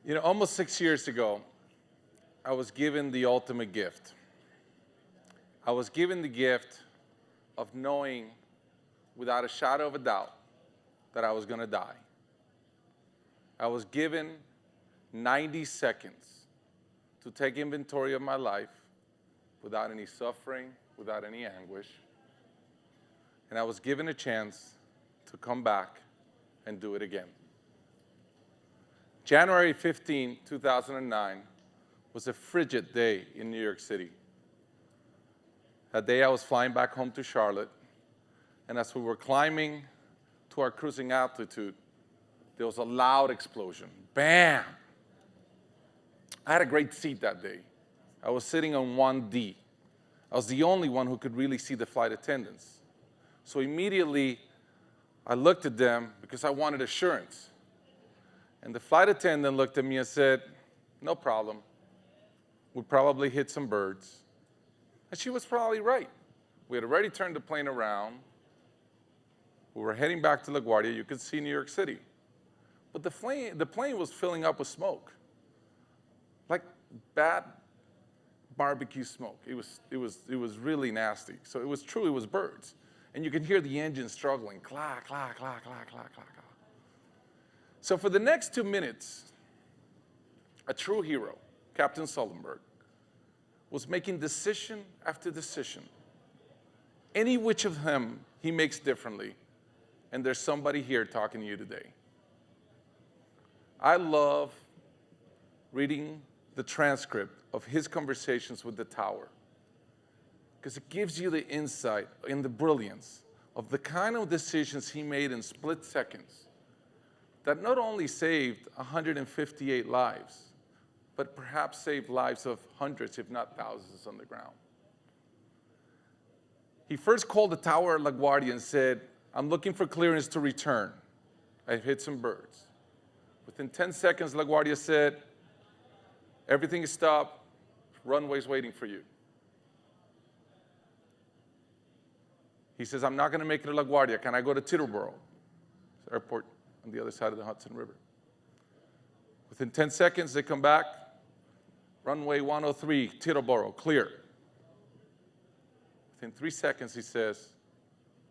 You know, almost 6 years ago, I was given the ultimate gift. I was given the gift of knowing without a shadow of a doubt that I was going to die. I was given 90 seconds to take inventory of my life without any suffering, without any anguish. And I was given a chance to come back and do it again. January 15, 2009 was a frigid day in New York City. That day I was flying back home to Charlotte, and as we were climbing to our cruising altitude, there was a loud explosion. Bam! I had a great seat that day. I was sitting on 1D. I was the only one who could really see the flight attendants. So immediately, I looked at them because I wanted assurance. And the flight attendant looked at me and said, "No problem. We probably hit some birds." And she was probably right. We had already turned the plane around. We were heading back to LaGuardia. You could see New York City. But the plane was filling up with smoke, like bad barbecue smoke. It was really nasty. So it was birds. And you could hear the engine struggling, clack, clack, clack, clack, clack, clack, clack. So for the next 2 minutes, a true hero, Captain Sullenberg, was making decision after decision. Any which of them he makes differently, and there's somebody here talking to you today. I love reading the transcript of his conversations with the tower, because it gives you the insight and the brilliance of the kind of decisions he made in split seconds that not only saved 158 lives, but perhaps saved lives of hundreds, if not thousands, on the ground. He first called the tower at LaGuardia and said, "I'm looking for clearance to return. I've hit some birds." Within 10 seconds, LaGuardia said, "Everything is stopped. Runway's waiting for you." He says, "I'm not going to make it to LaGuardia. Can I go to Teterboro?" It's the airport on the other side of the Hudson River. Within 10 seconds, they come back. Runway 103, Teterboro, clear. Within 3 seconds, he says,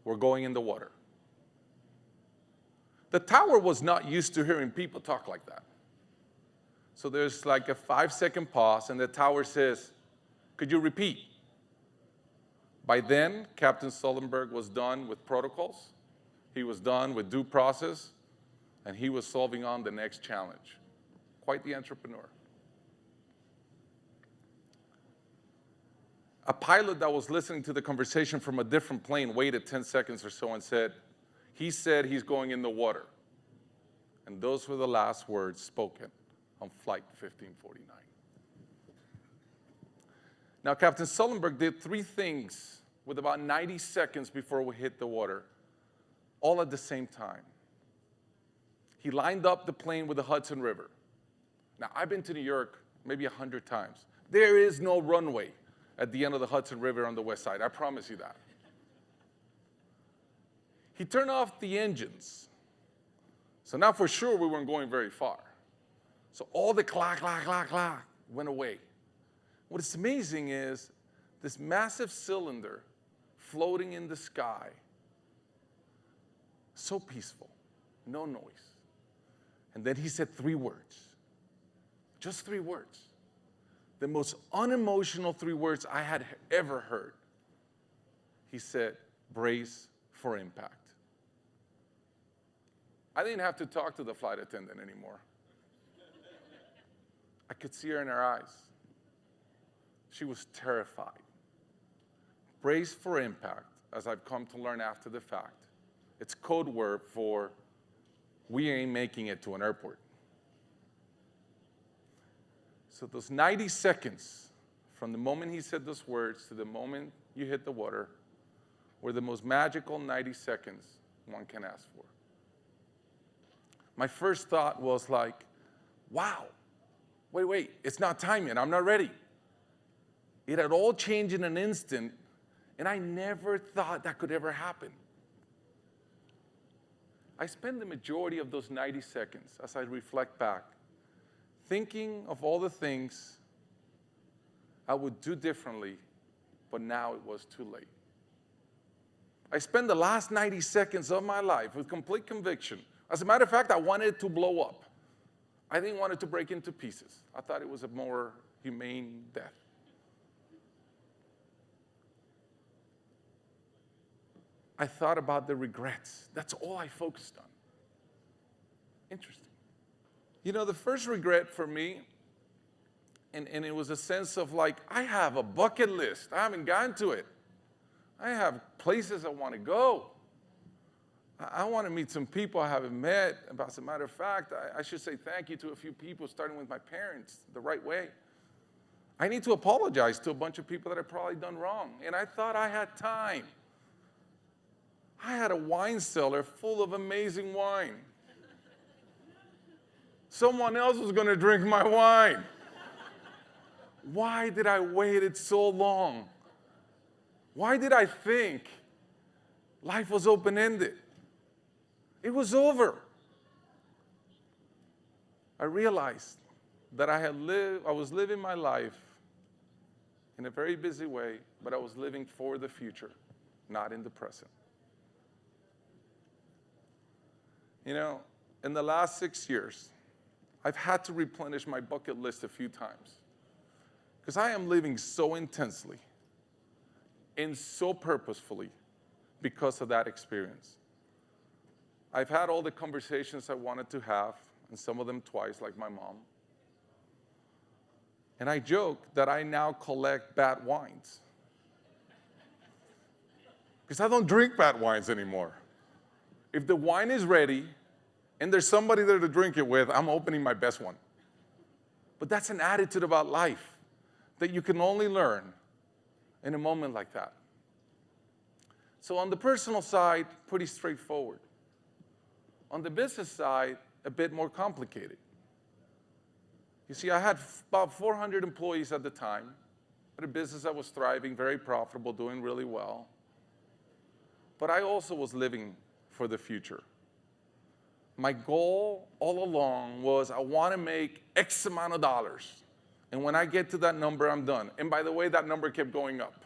"We're going in the water." The tower was not used to hearing people talk like that. So there's like a 5-second pause, and the tower says, "Could you repeat?" By then, Captain Sullenberg was done with protocols. He was done with due process, and he was solving on the next challenge. Quite the entrepreneur. A pilot that was listening to the conversation from a different plane waited 10 seconds or so and said, "He said he's going in the water." And those were the last words spoken on Flight 1549. Now, Captain Sullenberg did 3 things with about 90 seconds before we hit the water, all at the same time. He lined up the plane with the Hudson River. Now, I've been to New York maybe 100 times. There is no runway at the end of the Hudson River on the west side. I promise you that. He turned off the engines. So now for sure we weren't going very far. So all the clack, clack, clack, clack went away. What is amazing is this massive cylinder floating in the sky, so peaceful, no noise. And then he said 3 words, just 3 words. The most unemotional 3 words I had ever heard. He said, "Brace for impact." I didn't have to talk to the flight attendant anymore. I could see her in her eyes. She was terrified. Brace for impact, as I've come to learn after the fact, it's code word for we ain't making it to an airport. So those 90 seconds, from the moment he said those words to the moment you hit the water, were the most magical 90 seconds one can ask for. My first thought was like, wow, wait, it's not time yet, I'm not ready. It had all changed in an instant, and I never thought that could ever happen. I spent the majority of those 90 seconds, as I reflect back, thinking of all the things I would do differently, but now it was too late. I spent the last 90 seconds of my life with complete conviction. As a matter of fact, I wanted it to blow up. I didn't want it to break into pieces. I thought it was a more humane death. I thought about the regrets. That's all I focused on. Interesting. You know, the first regret for me, and it was a sense of like, I have a bucket list. I haven't gotten to it. I have places I want to go. I want to meet some people I haven't met. As a matter of fact, I should say thank you to a few people, starting with my parents, the right way. I need to apologize to a bunch of people that I've probably done wrong. And I thought I had time. I had a wine cellar full of amazing wine. Someone else was going to drink my wine. Why did I wait it so long? Why did I think life was open-ended? It was over. I realized that I was living my life in a very busy way, but I was living for the future, not in the present. You know, in the last 6 years, I've had to replenish my bucket list a few times because I am living so intensely and so purposefully because of that experience. I've had all the conversations I wanted to have, and some of them twice, like my mom. And I joke that I now collect bad wines because I don't drink bad wines anymore. If the wine is ready and there's somebody there to drink it with, I'm opening my best one. But that's an attitude about life that you can only learn in a moment like that. So on the personal side, pretty straightforward. On the business side, a bit more complicated. You see, I had about 400 employees at the time, but a business that was thriving, very profitable, doing really well. But I also was living for the future. My goal all along was I want to make X amount of dollars. And when I get to that number, I'm done. And by the way, that number kept going up.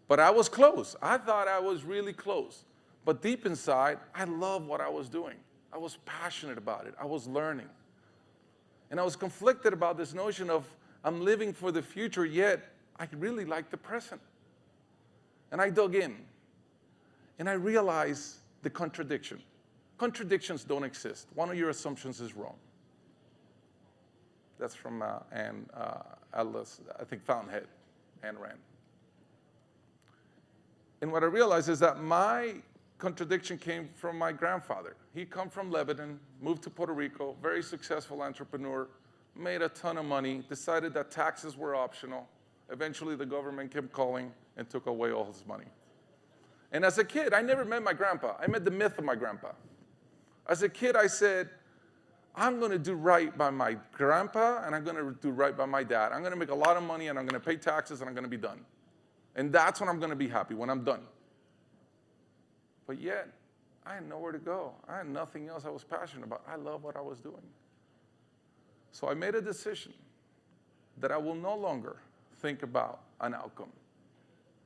But I was close. I thought I was really close. But deep inside, I loved what I was doing. I was passionate about it. I was learning. And I was conflicted about this notion of I'm living for the future, yet I really like the present. And I dug in. And I realized the contradiction. Contradictions don't exist. One of your assumptions is wrong. That's from Anne Atlas, I think Fountainhead, Ayn Rand. And what I realized is that my contradiction came from my grandfather. He come from Lebanon, moved to Puerto Rico, very successful entrepreneur, made a ton of money, decided that taxes were optional. Eventually the government kept calling and took away all his money. And as a kid, I never met my grandpa. I met the myth of my grandpa. As a kid, I said, I'm going to do right by my grandpa, and I'm going to do right by my dad. I'm going to make a lot of money, and I'm going to pay taxes, and I'm going to be done. And that's when I'm going to be happy, when I'm done. But yet, I had nowhere to go. I had nothing else I was passionate about. I love what I was doing. So I made a decision that I will no longer think about an outcome.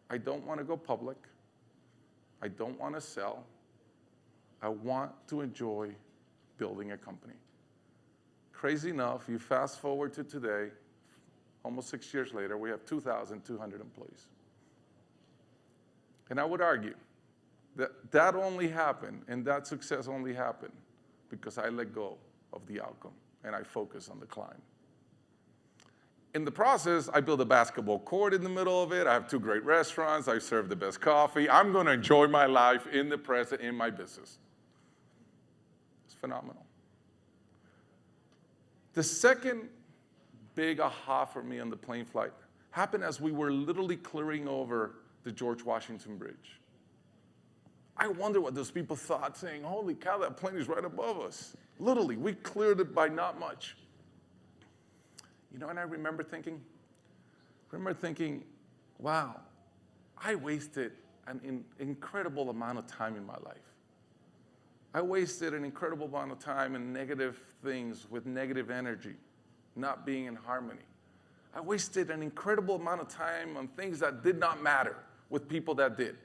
I don't want to go public. I don't want to sell. I want to enjoy building a company. Crazy enough, you fast forward to today, almost 6 years later, we have 2,200 employees. And I would argue that that only happened, and that success only happened because I let go of the outcome and I focus on the climb. In the process, I built a basketball court in the middle of it. I have 2 great restaurants. I serve the best coffee. I'm going to enjoy my life in the present in my business. It's phenomenal. The second big aha for me on the plane flight happened as we were literally clearing over the George Washington Bridge. I wonder what those people thought, saying, holy cow, that plane is right above us. Literally, we cleared it by not much. You know, and I remember thinking, wow, I wasted an incredible amount of time in my life. I wasted an incredible amount of time in negative things with negative energy not being in harmony. I wasted an incredible amount of time on things that did not matter with people that did.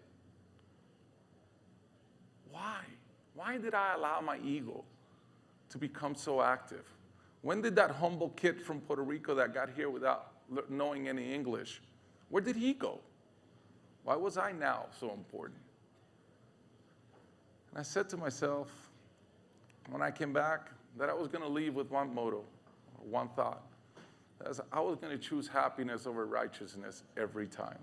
Why? Why did I allow my ego to become so active? When did that humble kid from Puerto Rico that got here without knowing any English, where did he go? Why was I now so important? And I said to myself, when I came back, that I was going to leave with one motto, or one thought. As I was going to choose happiness over righteousness every time.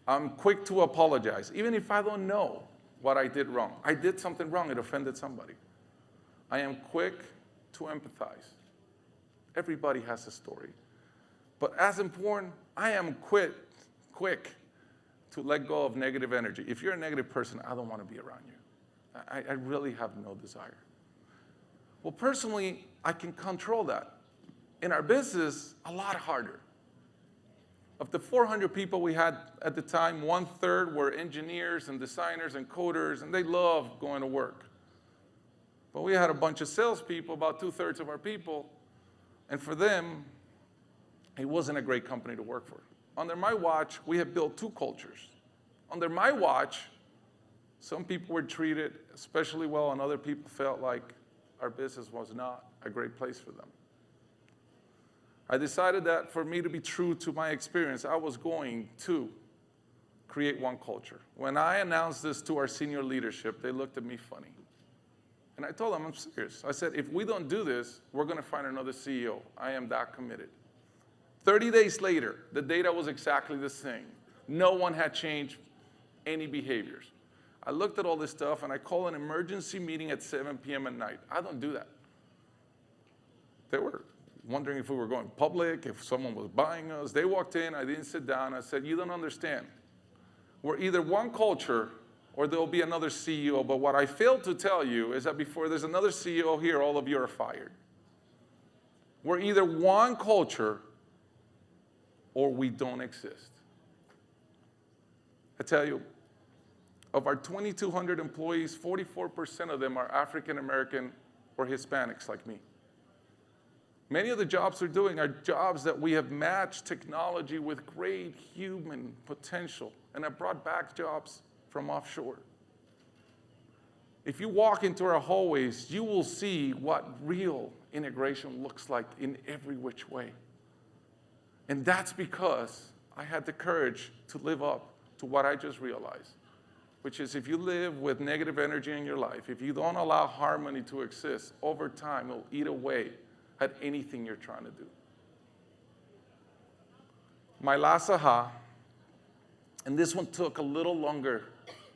I'm quick to apologize, even if I don't know what I did wrong. I did something wrong, it offended somebody. I am quick to empathize. Everybody has a story. But as important, I am quick to let go of negative energy. If you're a negative person, I don't want to be around you. I really have no desire. Well, personally, I can control that. In our business, a lot harder. Of the 400 people we had at the time, 1/3 were engineers and designers and coders, and they loved going to work. But we had a bunch of salespeople, about 2/3 of our people, and for them, it wasn't a great company to work for. Under my watch, we have built 2 cultures. Under my watch, some people were treated especially well, and other people felt like our business was not a great place for them. I decided that for me to be true to my experience, I was going to create one culture. When I announced this to our senior leadership, they looked at me funny. And I told them, I'm serious. I said, if we don't do this, we're going to find another CEO. I am that committed. 30 days later, the data was exactly the same. No one had changed any behaviors. I looked at all this stuff, and I called an emergency meeting at 7 p.m. at night. I don't do that. They were wondering if we were going public, if someone was buying us. They walked in, I didn't sit down. I said, you don't understand. We're either one culture or there'll be another CEO. But what I failed to tell you is that before there's another CEO here, all of you are fired. We're either one culture or we don't exist. I tell you, of our 2,200 employees, 44% of them are African American or Hispanics like me. Many of the jobs we're doing are jobs that we have matched technology with great human potential and have brought back jobs from offshore. If you walk into our hallways, you will see what real integration looks like in every which way. And that's because I had the courage to live up to what I just realized, which is if you live with negative energy in your life, if you don't allow harmony to exist, over time it'll eat away at anything you're trying to do. My last aha, and this one took a little longer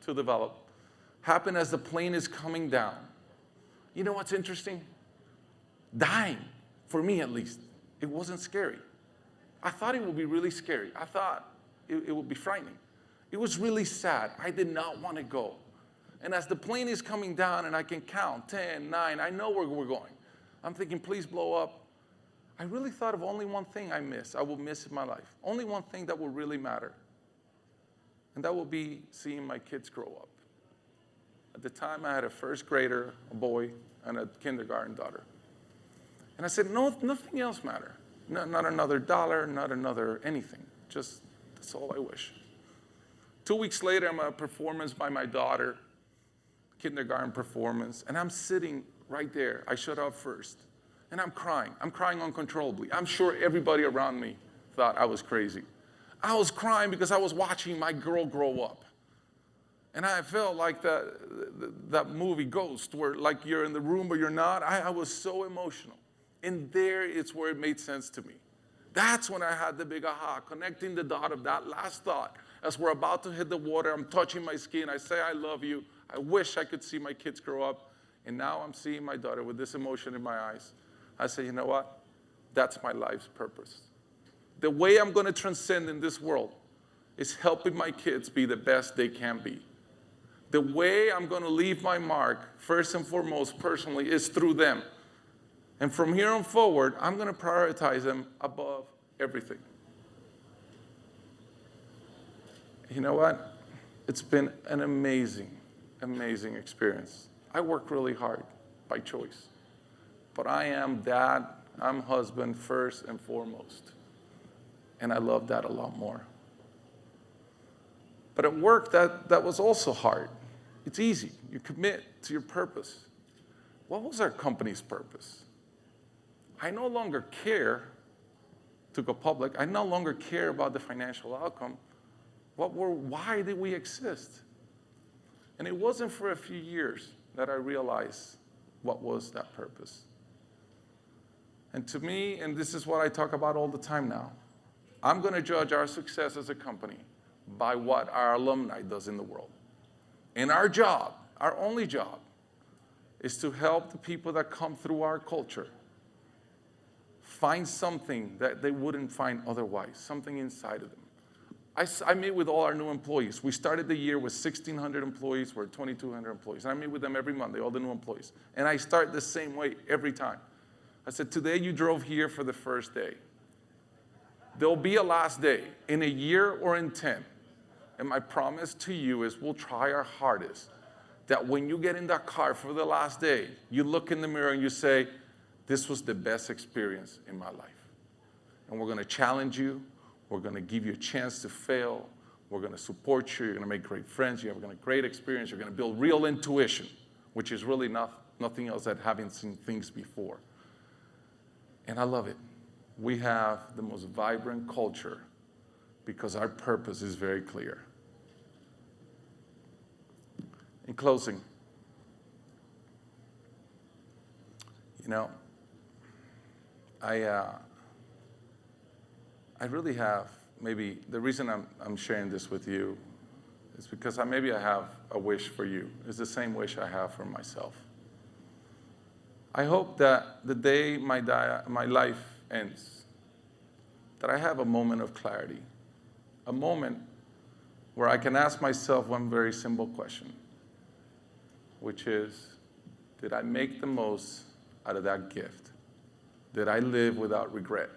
to develop, happened as the plane is coming down. You know what's interesting? Dying, for me at least, it wasn't scary. I thought it would be really scary. I thought it would be frightening. It was really sad. I did not want to go. And as the plane is coming down and I can count 10, 9, I know where we're going. I'm thinking, please blow up. I really thought of only one thing I will miss in my life. Only one thing that will really matter. And that will be seeing my kids grow up. At the time, I had a first grader, a boy, and a kindergarten daughter. And I said, no, nothing else matters. Not another dollar, not another anything. Just, that's all I wish. 2 weeks later, I'm at a performance by my daughter, kindergarten performance, and I'm sitting right there. I shut up first. And I'm crying. I'm crying uncontrollably. I'm sure everybody around me thought I was crazy. I was crying because I was watching my girl grow up. And I felt like that movie Ghost, where like you're in the room but you're not. I was so emotional. And there it's where it made sense to me. That's when I had the big aha, connecting the dot of that last thought. As we're about to hit the water, I'm touching my skin. I say, I love you. I wish I could see my kids grow up. And now I'm seeing my daughter with this emotion in my eyes. I say, you know what? That's my life's purpose. The way I'm going to transcend in this world is helping my kids be the best they can be. The way I'm going to leave my mark, first and foremost, personally, is through them. And from here on forward, I'm going to prioritize them above everything. You know what? It's been an amazing, amazing experience. I work really hard by choice. But I am that I'm husband first and foremost. And I love that a lot more. But at work, that was also hard. It's easy. You commit to your purpose. What was our company's purpose? I no longer care to go public. I no longer care about the financial outcome. Why did we exist? And it wasn't for a few years that I realized what was that purpose. And to me, and this is what I talk about all the time now, I'm going to judge our success as a company by what our alumni does in the world. And our job, our only job, is to help the people that come through our culture find something that they wouldn't find otherwise, something inside of them. I meet with all our new employees. We started the year with 1,600 employees. We're 2,200 employees. I meet with them every Monday, all the new employees. And I start the same way every time. I said, today you drove here for the first day. There'll be a last day in a year or in 10. And my promise to you is we'll try our hardest that when you get in that car for the last day, you look in the mirror and you say, this was the best experience in my life. And we're going to challenge you. We're going to give you a chance to fail. We're going to support you. You're going to make great friends. You're going to have a great experience. You're going to build real intuition, which is really nothing else than having seen things before. And I love it. We have the most vibrant culture because our purpose is very clear. In closing, I really have, maybe the reason I'm sharing this with you is because maybe I have a wish for you. It's the same wish I have for myself. I hope that the day my life ends, that I have a moment of clarity, a moment where I can ask myself one very simple question, which is, did I make the most out of that gift? Did I live without regret?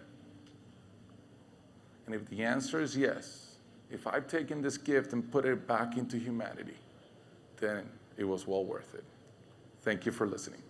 And if the answer is yes, if I've taken this gift and put it back into humanity, then it was well worth it. Thank you for listening.